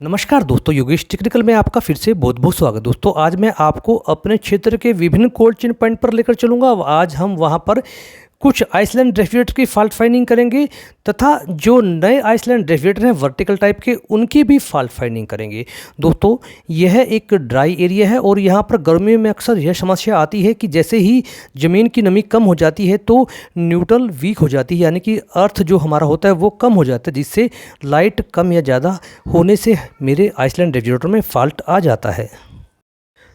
नमस्कार दोस्तों, योगेश टेक्निकल में आपका फिर से बहुत बहुत स्वागत। दोस्तों आज मैं आपको अपने क्षेत्र के विभिन्न कोल्ड चेन पॉइंट पर लेकर चलूँगा। आज हम वहाँ पर कुछ आइसलैंड रेफ्रिजरेटर की फॉल्ट फाइंडिंग करेंगे तथा जो नए आइसलैंड रेफ्रिजरेटर हैं वर्टिकल टाइप के, उनकी भी फॉल्ट फाइंडिंग करेंगे। दोस्तों यह एक ड्राई एरिया है और यहाँ पर गर्मियों में अक्सर यह समस्या आती है कि जैसे ही ज़मीन की नमी कम हो जाती है तो न्यूट्रल वीक हो जाती है, यानी कि अर्थ जो हमारा होता है वो कम हो जाता है, जिससे लाइट कम या ज़्यादा होने से मेरे आइसलैंड रेफ्रिजरेटर में फॉल्ट आ जाता है।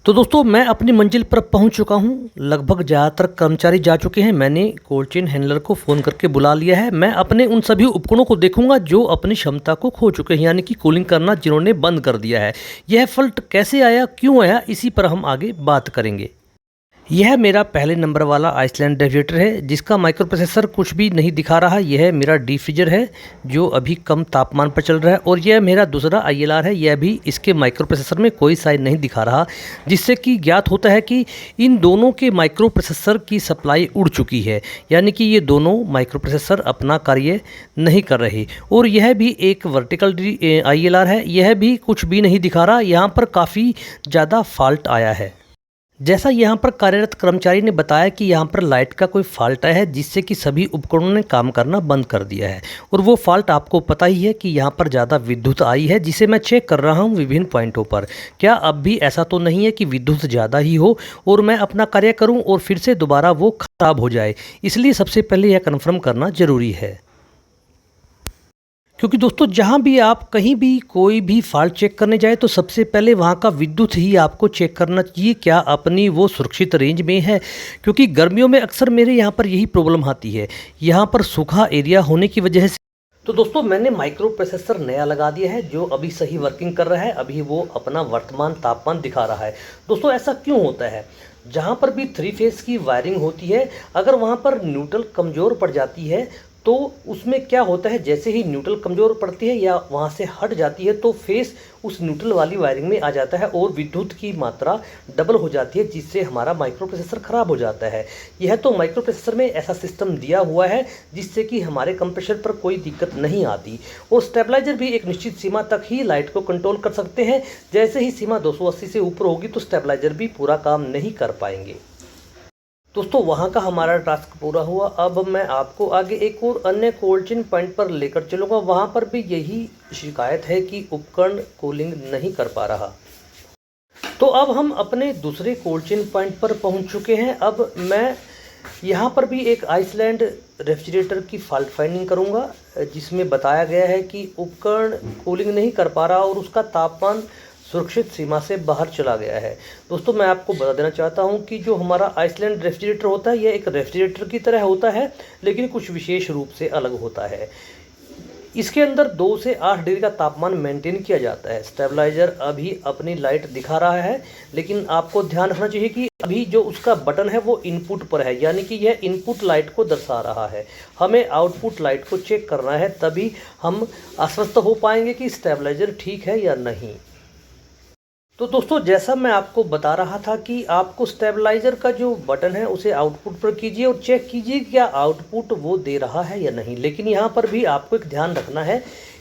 तो दोस्तों मैं अपनी मंजिल पर पहुंच चुका हूं। लगभग ज़्यादातर कर्मचारी जा चुके हैं। मैंने कोल्ड चेन हैंडलर को फ़ोन करके बुला लिया है। मैं अपने उन सभी उपकरणों को देखूंगा जो अपनी क्षमता को खो चुके हैं, यानी कि कूलिंग करना जिन्होंने बंद कर दिया है। यह फॉल्ट कैसे आया, क्यों आया, इसी पर हम आगे बात करेंगे। यह मेरा पहले नंबर वाला आइसलैंड रेफ्रिजरेटर है जिसका माइक्रो प्रोसेसर कुछ भी नहीं दिखा रहा। यह मेरा डीप फ्रीजर है जो अभी कम तापमान पर चल रहा है, और यह मेरा दूसरा आईएलआर है। यह भी इसके माइक्रो प्रोसेसर में कोई साइन नहीं दिखा रहा, जिससे कि ज्ञात होता है कि इन दोनों के माइक्रो प्रोसेसर की सप्लाई उड़ चुकी है, यानी कि ये दोनों माइक्रो प्रोसेसर अपना कार्य नहीं कर रहे। और यह भी एक वर्टिकल आईएलआर है, यह भी कुछ भी नहीं दिखा रहा। यहाँ पर काफ़ी ज़्यादा फॉल्ट आया है। जैसा यहाँ पर कार्यरत कर्मचारी ने बताया कि यहाँ पर लाइट का कोई फॉल्ट आया है, जिससे कि सभी उपकरणों ने काम करना बंद कर दिया है। और वो फॉल्ट आपको पता ही है कि यहाँ पर ज़्यादा विद्युत आई है, जिसे मैं चेक कर रहा हूँ विभिन्न पॉइंटों पर। क्या अब भी ऐसा तो नहीं है कि विद्युत ज़्यादा ही हो और मैं अपना कार्य करूँ और फिर से दोबारा वो खराब हो जाए? इसलिए सबसे पहले यह कन्फर्म करना ज़रूरी है, क्योंकि दोस्तों जहाँ भी आप कहीं भी कोई भी फॉल्ट चेक करने जाए तो सबसे पहले वहाँ का विद्युत ही आपको चेक करना चाहिए, क्या अपनी वो सुरक्षित रेंज में है। क्योंकि गर्मियों में अक्सर मेरे यहाँ पर यही प्रॉब्लम आती है, यहाँ पर सूखा एरिया होने की वजह से। तो दोस्तों मैंने माइक्रो प्रोसेसर नया लगा दिया है जो अभी सही वर्किंग कर रहा है। अभी वो अपना वर्तमान तापमान दिखा रहा है। दोस्तों ऐसा क्यों होता है? जहाँ पर भी 3 फेज़ की वायरिंग होती है, अगर वहाँ पर न्यूट्रल कमज़ोर पड़ जाती है तो उसमें क्या होता है, जैसे ही न्यूट्रल कमज़ोर पड़ती है या वहाँ से हट जाती है तो फेस उस न्यूट्रल वाली वायरिंग में आ जाता है और विद्युत की मात्रा डबल हो जाती है, जिससे हमारा माइक्रो प्रोसेसर ख़राब हो जाता है। यह तो माइक्रो प्रोसेसर में ऐसा सिस्टम दिया हुआ है जिससे कि हमारे कंप्रेसर पर कोई दिक्कत नहीं आती। और स्टेबलाइजर भी एक निश्चित सीमा तक ही लाइट को कंट्रोल कर सकते हैं। जैसे ही सीमा 280 से ऊपर होगी तो स्टेबलाइजर भी पूरा काम नहीं कर पाएंगे। दोस्तों वहाँ का हमारा टास्क पूरा हुआ। अब मैं आपको आगे एक और अन्य कोल्ड चेन पॉइंट पर लेकर चलूँगा। वहाँ पर भी यही शिकायत है कि उपकरण कूलिंग नहीं कर पा रहा। तो अब हम अपने दूसरे कोल्ड चेन पॉइंट पर पहुँच चुके हैं। अब मैं यहाँ पर भी एक आइसलैंड रेफ्रिजरेटर की फॉल्ट फाइंडिंग करूँगा, जिसमें बताया गया है कि उपकरण कूलिंग नहीं कर पा रहा और उसका तापमान सुरक्षित सीमा से बाहर चला गया है। दोस्तों मैं आपको बता देना चाहता हूं कि जो हमारा आइसलैंड रेफ्रिजरेटर होता है यह एक रेफ्रिजरेटर की तरह होता है, लेकिन कुछ विशेष रूप से अलग होता है। इसके अंदर 2 से 8 डिग्री का तापमान मेंटेन किया जाता है। स्टेबलाइजर अभी अपनी लाइट दिखा रहा है, लेकिन आपको ध्यान रखना चाहिए कि अभी जो उसका बटन है वो इनपुट पर है, यानी कि यह इनपुट लाइट को दर्शा रहा है। हमें आउटपुट लाइट को चेक करना है, तभी हम आश्वस्त हो पाएंगे कि स्टेबलाइजर ठीक है या नहीं। तो दोस्तों जैसा मैं आपको बता रहा था कि आपको स्टेबलाइजर का जो बटन है उसे आउटपुट पर कीजिए और चेक कीजिए क्या आउटपुट वो दे रहा है या नहीं। लेकिन यहाँ पर भी आपको एक ध्यान रखना है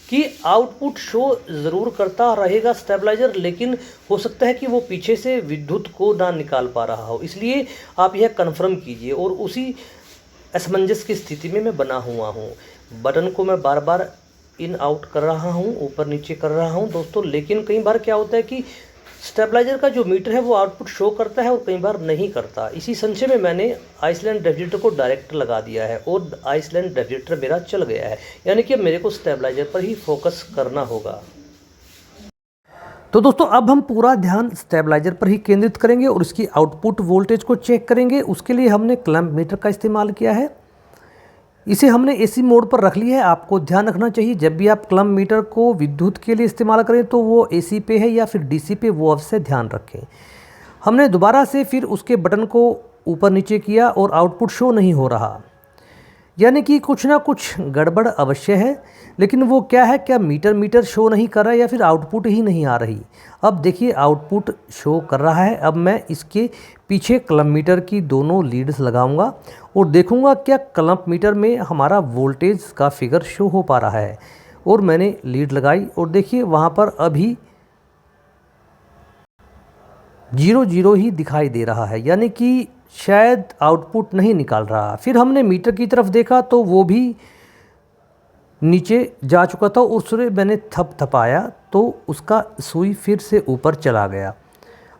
कि आउटपुट शो ज़रूर करता रहेगा स्टेबलाइजर, लेकिन हो सकता है कि वो पीछे से विद्युत को ना निकाल पा रहा हो। इसलिए आप यह कन्फर्म कीजिए। और उसी असमंजस की स्थिति में मैं बना हुआ हूँ। बटन को मैं बार बार इन आउट कर रहा हूँ, ऊपर नीचे कर रहा हूँ दोस्तों। लेकिन कई बार क्या होता है कि स्टेबलाइजर का जो मीटर है वो आउटपुट शो करता है और कई बार नहीं करता। इसी संशय में मैंने आइसलैंड रेफ्रिजरेटर को डायरेक्ट लगा दिया है और आइसलैंड रेफ्रिजरेटर मेरा चल गया है, यानी कि मेरे को स्टेबलाइजर पर ही फोकस करना होगा। तो दोस्तों अब हम पूरा ध्यान स्टेबलाइजर पर ही केंद्रित करेंगे और इसकी आउटपुट वोल्टेज को चेक करेंगे। उसके लिए हमने क्लैंप मीटर का इस्तेमाल किया है। इसे हमने एसी मोड पर रख लिया है। आपको ध्यान रखना चाहिए जब भी आप क्लैंप मीटर को विद्युत के लिए इस्तेमाल करें तो वो एसी पे है या फिर डीसी पे, वो अवश्य ध्यान रखें। हमने दोबारा से फिर उसके बटन को ऊपर नीचे किया और आउटपुट शो नहीं हो रहा, यानी कि कुछ ना कुछ गड़बड़ अवश्य है। लेकिन वो क्या है, क्या मीटर शो नहीं कर रहा है या फिर आउटपुट ही नहीं आ रही। अब देखिए आउटपुट शो कर रहा है। अब मैं इसके पीछे क्लैंप मीटर की दोनों लीड्स लगाऊंगा और देखूंगा क्या क्लैंप मीटर में हमारा वोल्टेज का फिगर शो हो पा रहा है। और मैंने लीड लगाई और देखिए वहाँ पर अभी 0 ही दिखाई दे रहा है, यानी कि शायद आउटपुट नहीं निकाल रहा। फिर हमने मीटर की तरफ देखा तो वो भी नीचे जा चुका था और उससे मैंने थपथपाया तो उसका सुई फिर से ऊपर चला गया।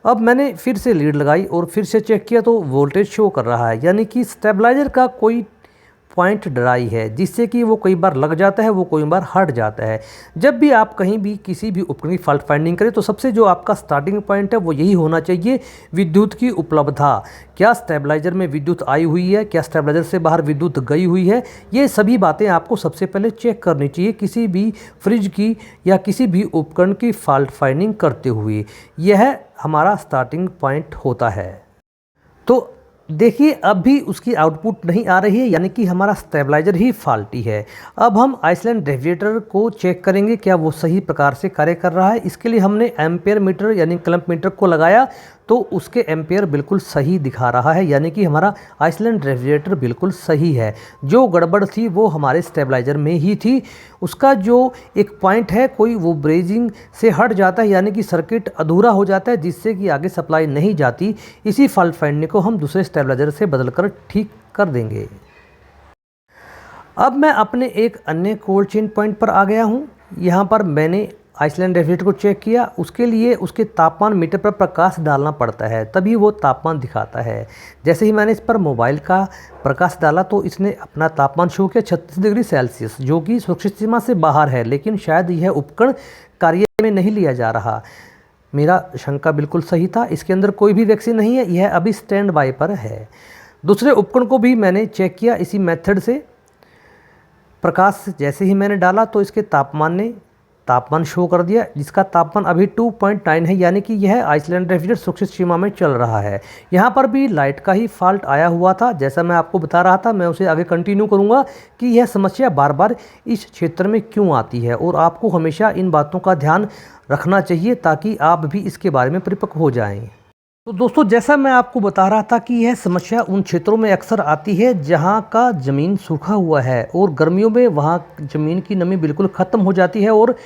अब मैंने फिर से लीड लगाई और फिर से चेक किया तो वोल्टेज शो कर रहा है, यानी कि स्टेबलाइज़र का कोई पॉइंट ड्राई है, जिससे कि वो कई बार लग जाता है, वो कई बार हट जाता है। जब भी आप कहीं भी किसी भी उपकरण की फॉल्ट फाइंडिंग करें तो सबसे जो आपका स्टार्टिंग पॉइंट है वो यही होना चाहिए, विद्युत की उपलब्धता। क्या स्टेबलाइज़र में विद्युत आई हुई है, क्या स्टेबलाइज़र से बाहर विद्युत गई हुई है, ये सभी बातें आपको सबसे पहले चेक करनी चाहिए किसी भी फ्रिज की या किसी भी उपकरण की फॉल्ट फाइंडिंग करते हुए। यह हमारा स्टार्टिंग पॉइंट होता है। तो देखिए अब भी उसकी आउटपुट नहीं आ रही है, यानी कि हमारा स्टेबलाइज़र ही फॉल्टी है। अब हम आइसलैंड रेफ्रिजरेटर को चेक करेंगे क्या वो सही प्रकार से कार्य कर रहा है। इसके लिए हमने एम्पेयर मीटर यानी क्लैंप मीटर को लगाया तो उसके एम्पेयर बिल्कुल सही दिखा रहा है, यानी कि हमारा आइसलैंड रेफ्रिजरेटर बिल्कुल सही है। जो गड़बड़ थी वो हमारे स्टेबलाइज़र में ही थी। उसका जो एक पॉइंट है कोई वो ब्रेजिंग से हट जाता है, यानी कि सर्किट अधूरा हो जाता है, जिससे कि आगे सप्लाई नहीं जाती। इसी फॉल्ट फाइंडिंग को हम दूसरे स्टेबलाइज़र से बदलकर ठीक कर देंगे। अब मैं अपने एक अन्य कोल्ड चेन पॉइंट पर आ गया हूँ। यहाँ पर मैंने आइसलैंड रेफ्रिजरेटर को चेक किया। उसके लिए उसके तापमान मीटर पर प्रकाश डालना पड़ता है, तभी वो तापमान दिखाता है। जैसे ही मैंने इस पर मोबाइल का प्रकाश डाला तो इसने अपना तापमान शो किया 36 डिग्री सेल्सियस, जो कि सुरक्षित सीमा से बाहर है, लेकिन शायद यह उपकरण कार्य में नहीं लिया जा रहा। मेरा शंका बिल्कुल सही था, इसके अंदर कोई भी वैक्सीन नहीं है, यह अभी स्टैंड बाय पर है। दूसरे उपकरण को भी मैंने चेक किया इसी मेथड से। प्रकाश जैसे ही मैंने डाला तो इसके तापमान ने तापमान शो कर दिया, जिसका तापमान अभी 2.9 है, यानी कि यह आइसलैंड रेफ्रिजरेटर सुरक्षित सीमा में चल रहा है। यहाँ पर भी लाइट का ही फॉल्ट आया हुआ था, जैसा मैं आपको बता रहा था। मैं उसे आगे कंटिन्यू करूँगा कि यह समस्या बार बार इस क्षेत्र में क्यों आती है, और आपको हमेशा इन बातों का ध्यान रखना चाहिए ताकि आप भी इसके बारे में परिपक्व हो जाएं। तो दोस्तों, जैसा मैं आपको बता रहा था कि यह समस्या उन क्षेत्रों में अक्सर आती है जहां का ज़मीन सूखा हुआ है और गर्मियों में वहां ज़मीन की नमी बिल्कुल ख़त्म हो जाती है और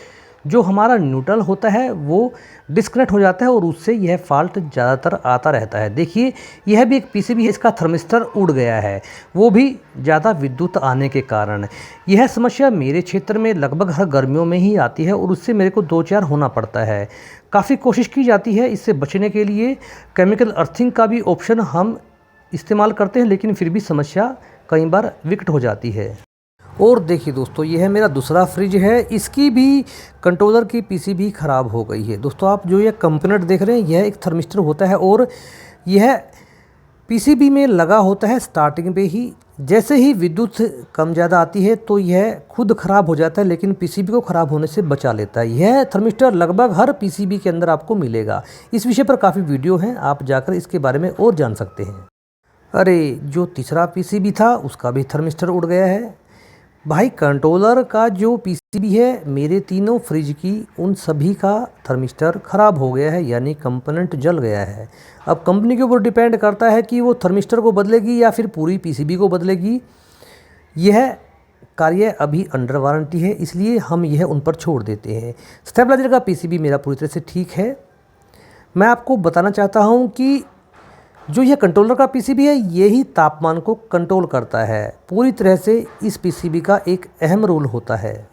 जो हमारा न्यूट्रल होता है वो डिस्कनेक्ट हो जाता है और उससे यह फॉल्ट ज़्यादातर आता रहता है। देखिए यह भी एक पीसीबी है, इसका थर्मिस्टर उड़ गया है, वो भी ज़्यादा विद्युत आने के कारण। यह समस्या मेरे क्षेत्र में लगभग हर गर्मियों में ही आती है और उससे मेरे को 2-4 होना पड़ता है। काफ़ी कोशिश की जाती है इससे बचने के लिए, केमिकल अर्थिंग का भी ऑप्शन हम इस्तेमाल करते हैं, लेकिन फिर भी समस्या कई बार विकट हो जाती है। और देखिए दोस्तों, यह मेरा दूसरा फ्रिज है, इसकी भी कंट्रोलर की पीसीबी ख़राब हो गई है। दोस्तों, आप जो ये कंपोनेंट देख रहे हैं यह एक थर्मिस्टर होता है और यह पीसीबी में लगा होता है स्टार्टिंग पे ही। जैसे ही विद्युत कम ज़्यादा आती है तो यह खुद ख़राब हो जाता है, लेकिन पीसीबी को ख़राब होने से बचा लेता है। यह थर्मिस्टर लगभग हर पीसीबी के अंदर आपको मिलेगा। इस विषय पर काफ़ी वीडियो हैं, आप जाकर इसके बारे में और जान सकते हैं। अरे, जो तीसरा पीसीबी था उसका भी थर्मिस्टर उड़ गया है। भाई, कंट्रोलर का जो पीसीबी है मेरे तीनों फ्रिज की, उन सभी का थर्मिस्टर ख़राब हो गया है, यानी कंपोनेंट जल गया है। अब कंपनी के ऊपर डिपेंड करता है कि वो थर्मिस्टर को बदलेगी या फिर पूरी पीसीबी को बदलेगी। यह कार्य अभी अंडर वारंटी है, इसलिए हम यह उन पर छोड़ देते हैं। स्टेबलाइजर का पीसीबी मेरा पूरी तरह से ठीक है। मैं आपको बताना चाहता हूँ कि जो यह कंट्रोलर का पीसीबी है यही तापमान को कंट्रोल करता है। पूरी तरह से इस पीसीबी का एक अहम रोल होता है।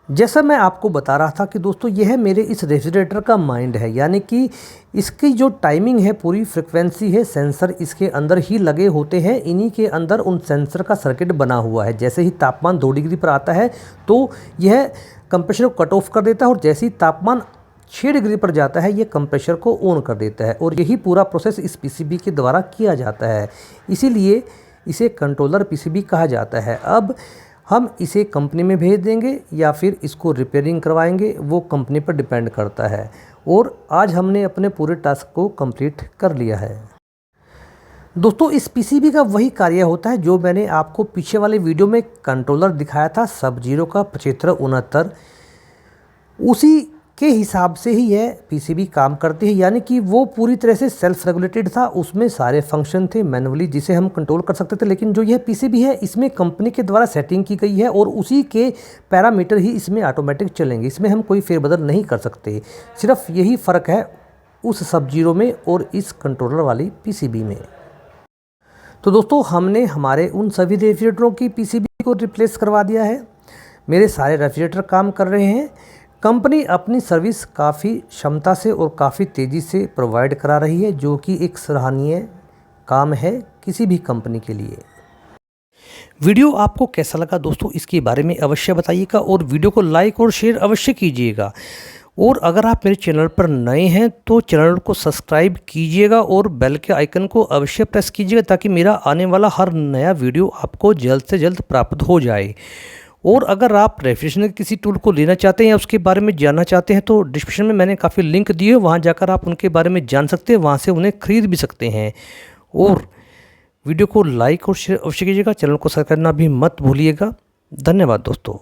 जैसा मैं आपको बता रहा था कि दोस्तों, यह मेरे इस रेफ्रिजरेटर का माइंड है, यानी कि इसकी जो टाइमिंग है, पूरी फ्रिक्वेंसी है, सेंसर इसके अंदर ही लगे होते हैं। इन्हीं के अंदर उन सेंसर का सर्किट बना हुआ है। जैसे ही तापमान 2 डिग्री पर आता है तो यह कंप्रेसर को कट ऑफ कर देता है और जैसे ही तापमान 6 डिग्री पर जाता है ये कंप्रेसर को ऑन कर देता है और यही पूरा प्रोसेस इस पीसीबी के द्वारा किया जाता है। इसीलिए इसे कंट्रोलर पीसीबी कहा जाता है। अब हम इसे कंपनी में भेज देंगे या फिर इसको रिपेयरिंग करवाएंगे, वो कंपनी पर डिपेंड करता है। और आज हमने अपने पूरे टास्क को कंप्लीट कर लिया है। दोस्तों, इस पीसीबी का वही कार्य होता है जो मैंने आपको पीछे वाले वीडियो में कंट्रोलर दिखाया था, सब जीरो का 7569, उसी के हिसाब से ही यह पीसीबी काम करती है, यानी कि वो पूरी तरह से सेल्फ रेगुलेटेड था, उसमें सारे फंक्शन थे मैनुअली जिसे हम कंट्रोल कर सकते थे। लेकिन जो यह पीसीबी है इसमें कंपनी के द्वारा सेटिंग की गई है और उसी के पैरामीटर ही इसमें ऑटोमेटिक चलेंगे, इसमें हम कोई फेरबदल नहीं कर सकते। सिर्फ यही फ़र्क है उस सब जीरो में और इस कंट्रोलर वाली पीसीबी में। तो दोस्तों हमने हमारे उन सभी रेफ्रिजरेटरों की पीसीबी को रिप्लेस करवा दिया है। मेरे सारे रेफ्रिजरेटर काम कर रहे हैं। कंपनी अपनी सर्विस काफ़ी क्षमता से और काफ़ी तेज़ी से प्रोवाइड करा रही है, जो कि एक सराहनीय काम है किसी भी कंपनी के लिए। वीडियो आपको कैसा लगा दोस्तों, इसके बारे में अवश्य बताइएगा और वीडियो को लाइक और शेयर अवश्य कीजिएगा। और अगर आप मेरे चैनल पर नए हैं तो चैनल को सब्सक्राइब कीजिएगा और बेल के आइकन को अवश्य प्रेस कीजिएगा ताकि मेरा आने वाला हर नया वीडियो आपको जल्द से जल्द प्राप्त हो जाए। और अगर आप रेफ्रिजरेशन के किसी टूल को लेना चाहते हैं या उसके बारे में जानना चाहते हैं तो डिस्क्रिप्शन में मैंने काफ़ी लिंक दिए, वहाँ जाकर आप उनके बारे में जान सकते हैं, वहाँ से उन्हें ख़रीद भी सकते हैं। और वीडियो को लाइक और शेयर अवश्य कीजिएगा, चैनल को सब्सक्राइब करना भी मत भूलिएगा। धन्यवाद दोस्तों।